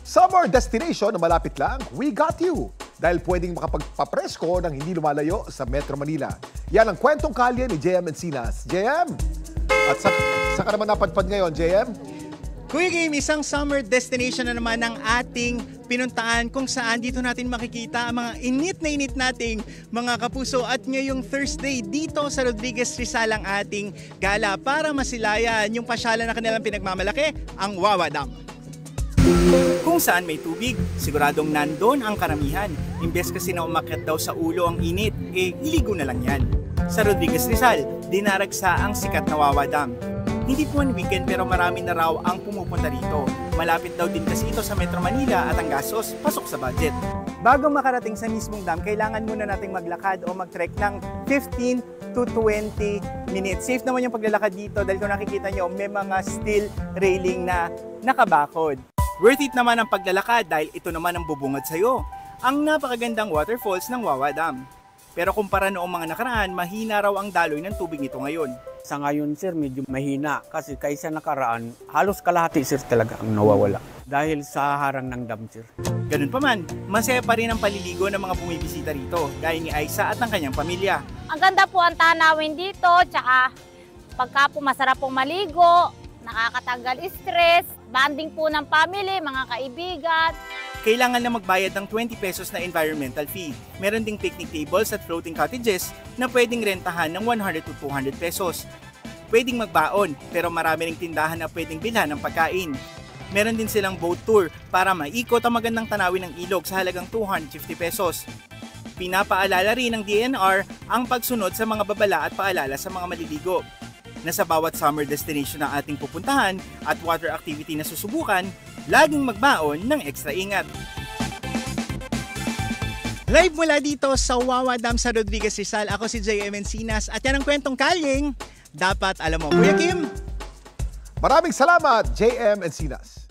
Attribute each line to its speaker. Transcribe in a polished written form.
Speaker 1: Summer destination na malapit lang, we got you. Dahil pwedeng makapagpapresko ng hindi lumalayo sa Metro Manila. Yan ang kwentong kalye ni JM Encinas. JM! At sa ka naman napadpad ngayon, JM?
Speaker 2: Kuya Game, isang summer destination na naman ang ating pinuntaan kung saan dito natin makikita ang mga init na init nating mga kapuso. At ngayong Thursday dito sa Rodriguez Rizal ang ating gala para masilayan yung pasyalan na kanilang pinagmamalaki, ang Wawa Dam. Kung saan may tubig, siguradong nandun ang karamihan. Imbes kasi na umakyat daw sa ulo ang init, iligo na lang yan. Sa Rodriguez Rizal, dinaragsa ang sikat na Wawa Dam. Hindi po ang weekend pero marami na raw ang pumupunta rito. Malapit daw din kasi ito sa Metro Manila at ang gastos pasok sa budget. Bago makarating sa mismong dam, kailangan muna nating maglakad o mag-trek ng 15 to 20 minutes. Safe naman yung paglalakad dito dahil kung nakikita nyo, may mga steel railing na nakabakod. Worth it naman ang paglalakad dahil ito naman ang bubungad sa'yo. Ang napakagandang waterfalls ng Wawa Dam. Pero kumpara noong mga nakaraan, mahina raw ang daloy ng tubig nito ngayon.
Speaker 3: Sa ngayon sir, medyo mahina kasi kaysa nakaraan, halos kalahati sir talaga ang nawawala dahil sa harang ng dam sir.
Speaker 2: Ganun pa man, masaya pa rin ang paliligo ng mga bumibisita rito, gaya ni Aisa at ng kanyang pamilya.
Speaker 4: Ang ganda po ang tanawin dito, tsaka pagka po masarap pong maligo, nakakatanggal stress, bonding po ng family, mga kaibigan.
Speaker 2: Kailangan na magbayad ng 20 pesos na environmental fee. Meron ding picnic tables at floating cottages na pwedeng rentahan ng 100 to 200 pesos. Pwedeng magbaon, pero marami ring tindahan na pwedeng bilhan ng pagkain. Meron din silang boat tour para maikot ang magandang tanawin ng ilog sa halagang 250 pesos. Pinapaalala rin ng DNR ang pagsunod sa mga babala at paalala sa mga maliligo. Na sa bawat summer destination na ating pupuntahan at water activity na susubukan, laging magbaon ng extra ingat. Live mula dito sa Wawa Dam sa Rodriguez Rizal, ako si JM Encinas at yan ang kwentong kalyeng dapat alam mo. Kuya Kim!
Speaker 1: Maraming salamat, JM Encinas.